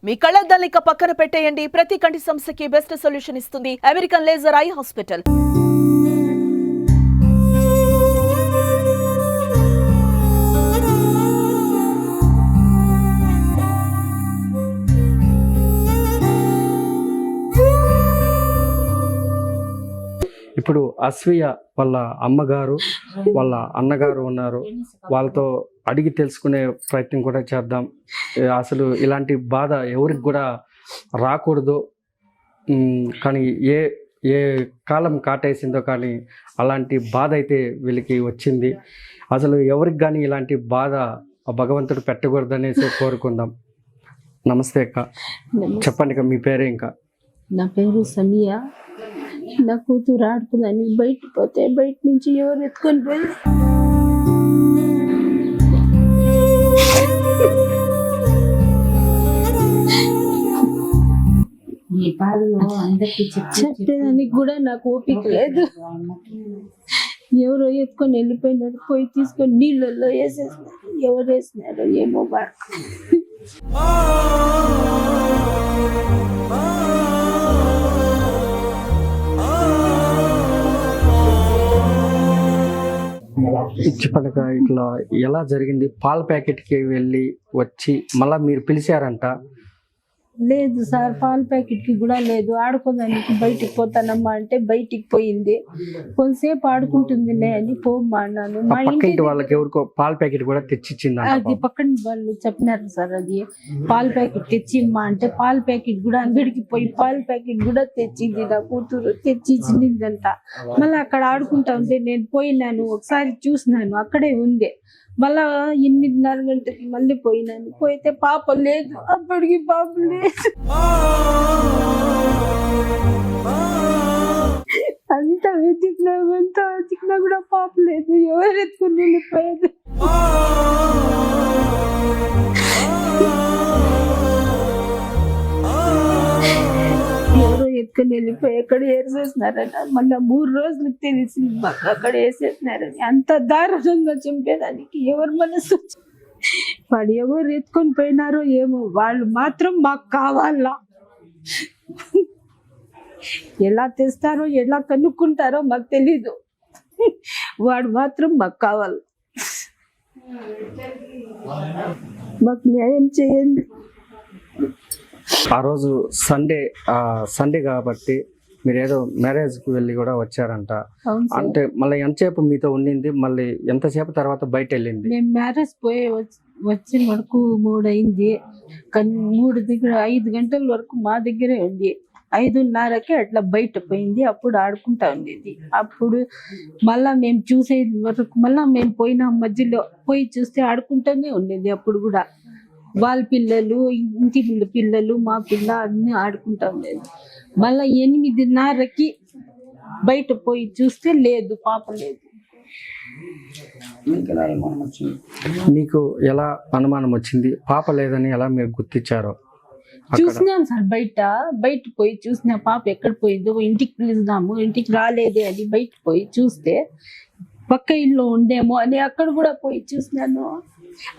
మీ కళ్ళద్దాలిక పక్కన పెట్టేయండి. ప్రతి కంటి సమస్యకి బెస్ట్ సొల్యూషన్ ఇస్తుంది అమెరికన్ లేజర్ ఐ హాస్పిటల్. ఇప్పుడు అస్వియ వాళ్ళ అమ్మగారు వాళ్ళ అన్నగారు ఉన్నారు, వాళ్ళతో అడిగి తెలుసుకునే ప్రయత్నం కూడా చేద్దాం. అసలు ఇలాంటి బాధ ఎవరికి కూడా రాకూడదు, కానీ ఏ ఏ కాలం కాటేసిందో కానీ అలాంటి బాధ అయితే వీళ్ళకి వచ్చింది. అసలు ఎవరికి కానీ ఇలాంటి బాధ భగవంతుడు పెట్టకూడదనేసి కోరుకుందాం. నమస్తే అక్క, చెప్పండి అక్క మీ పేరే? ఇంకా నా పేరు సమియా. నా కూతురు ఆడుకుందని బయట పోతే బయట నుంచి ఎవరు ఎత్తుకొని పోయి చెప్పేదానికి కూడా నాకు ఓపిక లేదు. ఎవరో ఎత్తుకొని వెళ్ళిపోయినారు, పోయి తీసుకొని నీళ్ళల్లో వేసేసినారు. ఎవరు వేసినారో ఏమో బాగా. చెప్పండి, ఇట్లా ఎలా జరిగింది? పాల ప్యాకెట్కి వెళ్ళి వచ్చి మళ్ళీ మీరు పిలిచారంట? లేదు సార్, పాల ప్యాకెట్కి కూడా లేదు. ఆడుకోదానికి బయటికి పోతానమ్మా అంటే బయటికి పోయింది. కొంతసేపు ఆడుకుంటుందిలే అని పోమ్మా అన్నాను. మా ఇంటి వాళ్ళకి ఎవరికో పాల ప్యాకెట్ కూడా తెచ్చిచ్చింది. అది పక్కన వాళ్ళు చెప్పినారు సార్, అది పాల ప్యాకెట్ తెచ్చిమ్మా అంటే పాల ప్యాకెట్ కూడా అంగడికి పోయి పాల ప్యాకెట్ కూడా తెచ్చింది. నా కూతురు తెచ్చి ఇచ్చిందంట. మళ్ళీ అక్కడ ఆడుకుంటా ఉంటే నేను పోయినాను, ఒకసారి చూసినాను, అక్కడే ఉంది. మళ్ళా 8:30 గంటకి మళ్ళీ పోయినాను. పోయితే పాప లేదు, అప్పటికి పాప లేదు. అంతా వెతికినా కూడా పాప లేదు. ఎవరు ఎత్తుకుని వెళ్ళిపోయేది? ఎవరో ఎత్తుకొని వెళ్ళిపోయి ఎక్కడ వేసేసినారట. మళ్ళీ 3 రోజులకు తెలిసింది మాకు అక్కడ వేసేసినారని. అంత దారుణంగా చంపేదానికి ఎవరు మనసు? వాడు ఎవరు ఎత్తుకొని పోయినారో ఏమో, వాళ్ళు మాత్రం మాకు కావాలా. ఎలా తెస్తారో ఎలా కనుక్కుంటారో మాకు తెలీదు. వాడు మాత్రం మాకు కావాలి. మాకు న్యాయం చేయండి. ఆ రోజు సండే కాబట్టి మీరు ఏదో మ్యారేజ్కి వెళ్ళి కూడా వచ్చారంట. అంటే మళ్ళీ ఎంతసేపు మీతో ఉండింది? మళ్ళీ ఎంతసేపు తర్వాత బయట వెళ్ళింది? మేము మ్యారేజ్ పోయి వచ్చే వరకు 3 అయింది. కానీ 3 దగ్గర 5 గంటల వరకు మా దగ్గరే ఉంది. 5:30కి అట్లా బయట పోయింది. అప్పుడు ఆడుకుంటా ఉండేది. అప్పుడు మళ్ళా మేము చూసే వరకు మళ్ళా మేము పోయిన మధ్యలో పోయి చూస్తే ఆడుకుంటూనే ఉండేది. అప్పుడు కూడా వాళ్ళ పిల్లలు, ఇంటి ముందు పిల్లలు, మా పిల్ల అన్ని ఆడుకుంటా ఉండేది. మళ్ళా 8:30కి బయట పోయి చూస్తే లేదు, పాప లేదు. మీకు ఎలా అనుమానం వచ్చింది? పాప లేదని ఎలా మీరు గుర్తించారో? చూసినాం సార్, బయట పోయి చూసిన పాప ఎక్కడ పోయిందో. ఇంటికి పిలుద్దాము, ఇంటికి రాలేదే అని బయట పోయి చూస్తే పక్క ఇల్లు ఉందేమో అని అక్కడ కూడా పోయి చూసినాను.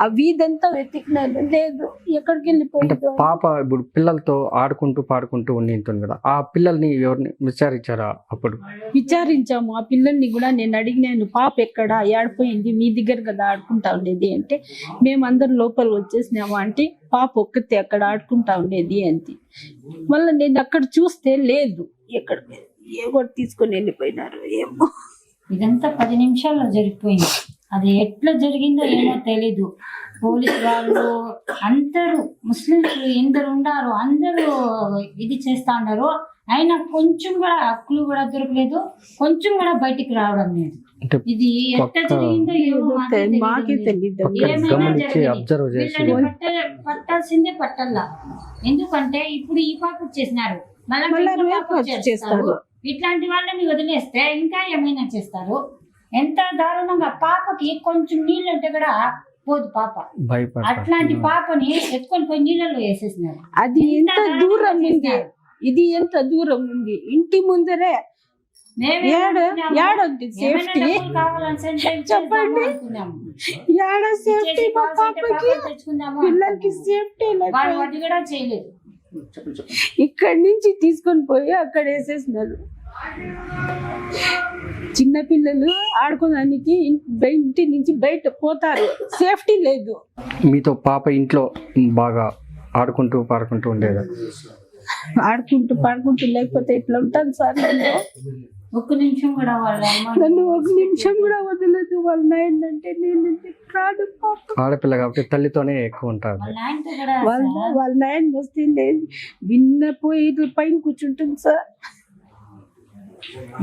ఆ వీధంతా వెతికినాను, లేదు. ఎక్కడికి వెళ్ళిపోయిందో. పాప ఇప్పుడు పిల్లలతో ఆడుకుంటూ పాడుకుంటూ ఉండింటుంది కదా, ఆ పిల్లల్ని ఎవరిని విచారించారా? అప్పుడు విచారించాము. ఆ పిల్లల్ని కూడా నేను అడిగినాను, పాప ఎక్కడ, ఏడిపోయింది, మీ దగ్గర కదా ఆడుకుంటా ఉండేది అంటే, మేము అందరు లోపల వచ్చేసినాము అంటే పాప ఒక్కతే అక్కడ ఆడుకుంటా ఉండేది అంతే. మళ్ళీ నేను అక్కడ చూస్తే లేదు, ఎక్కడ ఏదో తీసుకొని వెళ్ళిపోయినారు ఏమో. ఇదంతా 10 నిమిషాల్లో జరిగిపోయింది. అది ఎట్లా జరిగిందో ఏమో తెలీదు. పోలీసు వాళ్ళు అందరూ, ముస్లింస్ ఎందరు ఉన్నారు, అందరూ ఇది చేస్తా ఉన్నారు. అయినా కొంచెం కూడా హక్కులు కూడా దొరకలేదు, కొంచెం కూడా బయటికి రావడం లేదు. ఇది ఎట్లా జరిగిందో ఏమో మాకే తెలియదు. పట్టాల్సిందే పట్టల్లా. ఎందుకంటే ఇప్పుడు ఈ పాప చేసినారు, మళ్ళీ చేస్తారు. ఇట్లాంటి వాళ్ళని వదిలేస్తే ఇంకా ఏమైనా చేస్తారు. ఎంత దారుణంగా పాపకి కొంచెం నీళ్ళు అంటే కూడా పోదు పాప. అట్లాంటి పాపని ఎత్తుకొని పోయి నీళ్ళలో వేసేసినారు. అది ఎంత దూరం ఉంది, ఇది ఎంత దూరం ఉంది. ఇంటి ముందరే ఏడండి సేఫ్టీ చెప్పండి. ఏడ సేఫ్టీ మా పాపకి పిల్లలకి సేఫ్టీ చేయలేదు. ఇక్కడి నుంచి తీసుకొని పోయి అక్కడ వేసేసినారు. చిన్న పిల్లలు ఆడుకోవడానికి ఇంటి నుంచి బయట పోతారు, సేఫ్టీ లేదు. మీతో పాప ఇంట్లో బాగా ఆడుకుంటూ పాడుకుంటూ ఉండేదా? ఆడుకుంటూ పాడుకుంటూ లేకపోతే ఇట్లా ఉంటాను సార్. ఒక్క నిమిషం కూడా నన్ను ఒక నిమిషం కూడా వదలదు. వాళ్ళ నాయన అంటే నేనంటే ప్రాణం. పాప ఆడపిల్ల కాబట్టి తల్లితోనే ఎక్కువ ఉంటారు. వాళ్ళ నాయన వస్తే లేదు విన్నపోయి ఇట్లా పైన కూర్చుంటుంది సార్.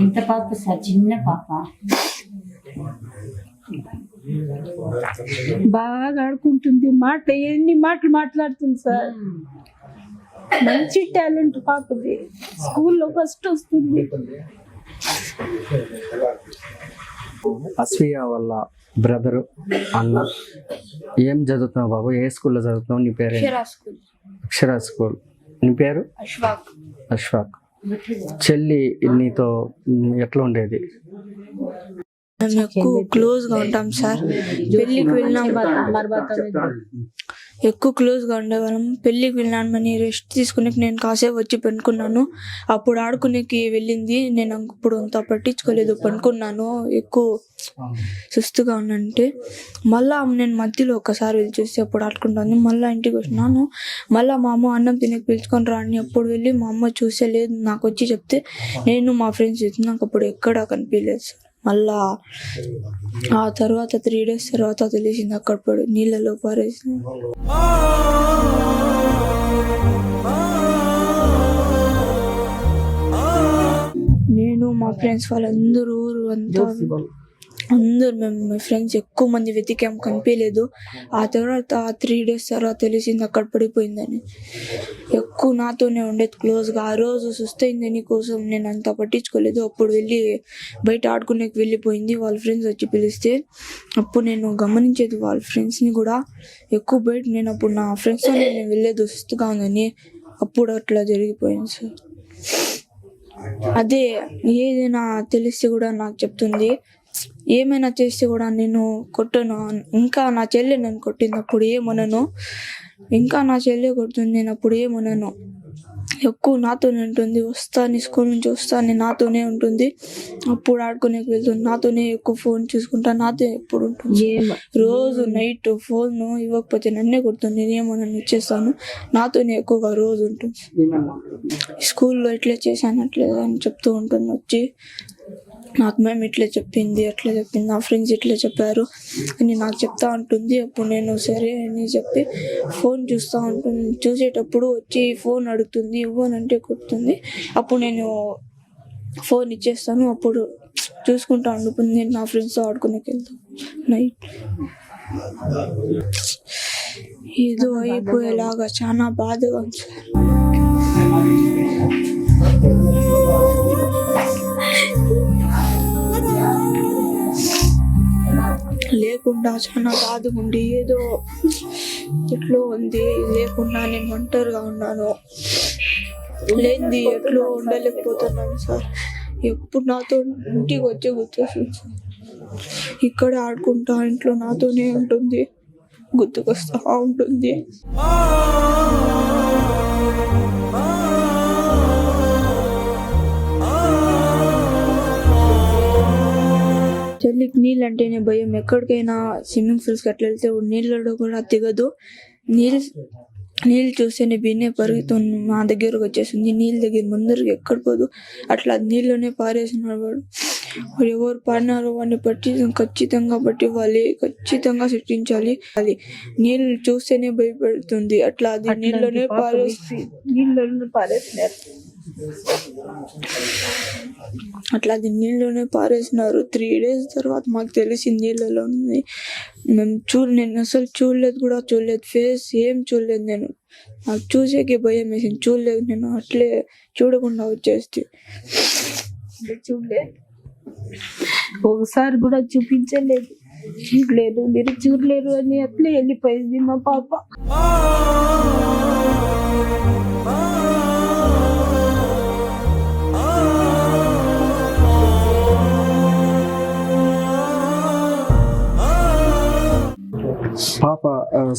ఇంత పాప సార్, చిన్న పాప బాగా ఆడుకుంటుంది. ఎన్ని మాటలు మాట్లాడుతుంది సార్. మంచి టాలెంట్ పాపది. స్కూల్లో ఫస్ట్ వస్తుంది. అస్వియ వాళ్ళ బ్రదరు అన్న ఏం చదువుతున్నావు బాబు? ఏ స్కూల్లో చదువుతున్నావు? నీ పేరు? అక్షర స్కూల్. నీ పేరు? అశ్వాక్. చెల్లి నీతో ఎట్లా ఉండేది? మేము ఎక్కువ క్లోజ్ గా ఉంటాం సార్. పెళ్లికి వెళ్ళినాం, ఎక్కువ క్లోజ్ గా ఉండేవాళ్ళం. పెళ్లికి వెళ్ళామని రెస్ట్ తీసుకునేకి నేను కాసేపు వచ్చి పనుకున్నాను. అప్పుడు ఆడుకునేకి వెళ్ళింది. నేను అప్పుడు అంత పట్టించుకోలేదు, పనుకున్నాను. ఎక్కువ సుస్తుగా ఉన్నంటే మళ్ళా నేను మధ్యలో ఒకసారి వెళ్ళి చూసి అప్పుడు ఆడుకుంటాను. మళ్ళీ ఇంటికి వచ్చినాను. మళ్ళీ మా అమ్మ అన్నం తినేకి పిలుచుకొని రాని అప్పుడు వెళ్ళి మా అమ్మ చూసే లేదు. నాకు వచ్చి చెప్తే నేను మా ఫ్రెండ్స్ చూసి నాకు అప్పుడు ఎక్కడా కనిపించలేదు సార్. మళ్ళా ఆ తర్వాత 3 days తర్వాత తెలిసింది అక్కడ పడి నీళ్ళలో పారేసిన. నేను మా ఫ్రెండ్స్ వాళ్ళందరూ అందరు మేము ఫ్రెండ్స్ ఎక్కువ మంది వెతికాం, కనిపించలేదు. ఆ తర్వాత 3 days తర్వాత తెలిసింది అక్కడ పడిపోయిందని. ఎక్కువ నాతోనే ఉండేది క్లోజ్గా. ఆ రోజు సుస్తైందని కోసం నేను అంత పట్టించుకోలేదు. అప్పుడు వెళ్ళి బయట ఆడుకునేకి వెళ్ళిపోయింది. వాళ్ళ ఫ్రెండ్స్ వచ్చి పిలిస్తే అప్పుడు నేను గమనించేది వాళ్ళ ఫ్రెండ్స్ని కూడా ఎక్కువ బయట. నేను అప్పుడు నా ఫ్రెండ్స్తో నేను వెళ్ళేది సుస్తుగా ఉందని. అప్పుడు అట్లా జరిగిపోయింది సార్. అదే ఏదైనా తెలిస్తే కూడా నాకు చెప్తుంది. ఏమైనా చేస్తే కూడా నేను కొట్టను. ఇంకా నా చెల్లె నన్ను కొట్టింది, అప్పుడు ఏమనను. ఇంకా నా చెల్లె కొడుతుంది, నేను అప్పుడు ఏమనను. ఎక్కువ నాతోనే ఉంటుంది. వస్తాను స్కూల్ నుంచి వస్తాను నాతోనే ఉంటుంది. అప్పుడు ఆడుకునేకి వెళ్తుంది. నాతోనే ఎక్కువ ఫోన్ చూసుకుంటా, నాతో ఎప్పుడు ఉంటుంది. రోజు నైట్ ఫోన్ ఇవ్వకపోతే నన్నే కొడుతుంది. నేనేమో నన్ను ఇచ్చేస్తాను. నాతోనే ఎక్కువగా రోజు ఉంటుంది. స్కూల్లో ఇట్లా చేశాను అట్లే అని చెప్తూ ఉంటుంది. వచ్చి నాకు మేము ఇట్లా చెప్పింది అట్లా చెప్పింది, నా ఫ్రెండ్స్ ఇట్లా చెప్పారు అని నాకు చెప్తా ఉంటుంది. అప్పుడు నేను సరే అని చెప్పి ఫోన్ చూస్తూ ఉంటుంది. చూసేటప్పుడు వచ్చి ఫోన్ అడుగుతుంది, ఇవ్వనంటే కొడుతుంది. అప్పుడు నేను ఫోన్ ఇచ్చేస్తాను. అప్పుడు చూసుకుంటా అనుకుంది. నేను నా ఫ్రెండ్స్తో ఆడుకునేకి వెళ్తాను నైట్. ఏదో అయిపోయేలాగా చాలా బాధగా ఉంది లేకుండా చాలా బాధగా ఉండి ఏదో ఎట్లో ఉంది. లేకుండా నేను ఒంటరిగా ఉన్నాను. లేనిది ఎట్లో ఉండలేకపోతున్నాను సార్. ఎప్పుడు నాతో ఇంటికి వచ్చి గుర్తొస్తుంది సార్. ఇక్కడ ఆడుకుంటా ఇంట్లో నాతోనే ఉంటుంది, గుర్తుకొస్తా ఉంటుంది. చెల్లికి నీళ్ళు అంటేనే భయం. ఎక్కడికైనా స్విమ్మింగ్ పూల్స్కి అట్లా వెళ్తే నీళ్ళలో కూడా దిగదు. నీళ్ళు చూస్తేనే బిన్నే పరుగుతుంది, మా దగ్గరకు వచ్చేసింది. నీళ్ళ దగ్గర ముందరికి ఎక్కడ పోదు. అట్లా నీళ్ళలోనే పారేసినాడు వాడు. ఎవరు పాడినారో వాడిని పట్టి ఖచ్చితంగా పట్టివ్వాలి, ఖచ్చితంగా శిక్షించాలి. అది నీళ్ళు చూస్తేనే భయపెడుతుంది. అట్లా అది నీళ్ళలోనే పారేసినారు. అట్లా అది నీళ్ళలోనే పారేసినారు. 3 days తర్వాత మాకు తెలిసింది నీళ్ళలో ఉంది. నేను అసలు చూడలేదు ఫేస్ ఏం చూడలేదు. నేను నాకు చూసేకి భయం వేసింది, చూడలేదు. నేను అట్లే చూడకుండా వచ్చేస్తే చూడలేదు. ఒకసారి కూడా చూపించలేదు. చూడలేదు, మీరు చూడలేరు అని అట్లే వెళ్ళిపోయింది మా పాప.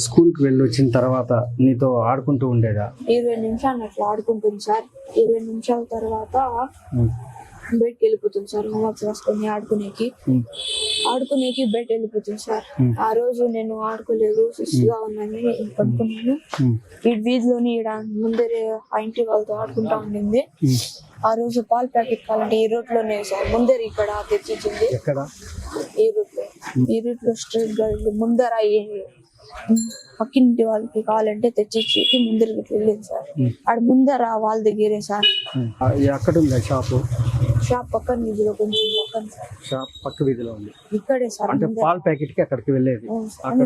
స్కూల్కి వెళ్ళి వచ్చిన తర్వాత నీతో ఆడుకుంటూ ఉండేదా? 20 నిమిషాలు అట్లా ఆడుకుంటుంది సార్. 20 నిమిషాల తర్వాత బయటకు వెళ్ళిపోతుంది సార్. హోంవర్క్ రాసుకొని ఆడుకునేకి బయట వెళ్ళిపోతుంది సార్. ఆ రోజు నేను ఆడుకోలేదు, సుస్తుగా ఉన్నాను, పడుకున్నాను. ఈ వీధిలోని ఈడ ముందరే ఆ ఇంటి వాళ్ళతో ఆడుకుంటా ఉండింది. ఆ రోజు పాల ప్యాకెట్ కావాలంటే ఈ రూట్ లోనే సార్ ముందర ఇక్కడ తెచ్చిచ్చింది. ఈ రూట్ లో స్ట్రైట్ గా ముందర పక్కింటి వాళ్ళకి కావాలంటే తెచ్చిచ్చి ముందరికి వెళ్ళింది సార్. ఆడ ముందర వాళ్ళ దగ్గరే సార్. ఎక్కడ ఉంది షాప్ పక్కన వీధిలో కొంచెం పక్కన సార్. షాప్ పక్క వీధిలో ఉంది. ఇక్కడే సార్. అంటే పాల ప్యాకెట్ కి అక్కడికి వెళ్ళేది?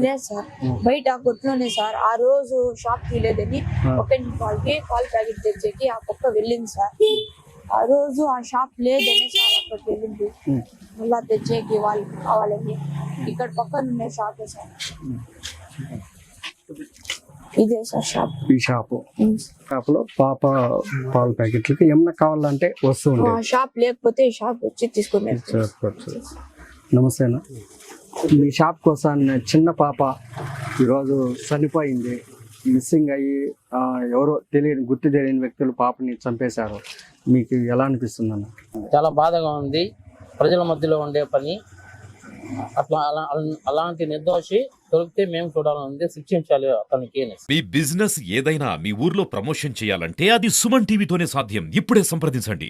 లేదు సార్, బయట ఆ కొట్లోనే సార్. ఆ రోజు షాప్ కి లేదని పక్కన వాళ్ళకి పాల ప్యాకెట్ తెచ్చేకి ఆ పక్క వెళ్ళింది సార్. ఆ రోజు ఆ షాప్ లేదని సార్ అక్కడికి వెళ్ళింది. మళ్ళా తెచ్చేకి వాళ్ళకి కావాలని ఇక్కడ పక్కన ఉండే షాపే సార్. ఇదే సార్ షాప్. ఈ షాప్ లో పాప పాల ప్యాకెట్లకి ఏమన్నా కావాలంటే వస్తూ ఆ షాప్ లేకపోతే ఈ షాప్ వచ్చి తీసుకునే. నమస్తేనా, మీ షాప్ కోసం చిన్న పాప ఈరోజు చనిపోయింది, మిస్సింగ్ అయ్యి ఎవరో తెలియని గుర్తు తెలియని వ్యక్తులు పాపని చంపేశారు. మీకు ఎలా అనిపిస్తుంది అన్న? చాలా బాధగా ఉంది. ప్రజల మధ్యలో ఉండే పని అట్లా అలాంటి నిర్దోషి దొరికితే మేము చూడాలని శిక్షించాలి అతనికి. మీ బిజినెస్ ఏదైనా మీ ఊర్లో ప్రమోషన్ చేయాలంటే అది సుమన్ టీవీతోనే సాధ్యం. ఇప్పుడే సంప్రదించండి.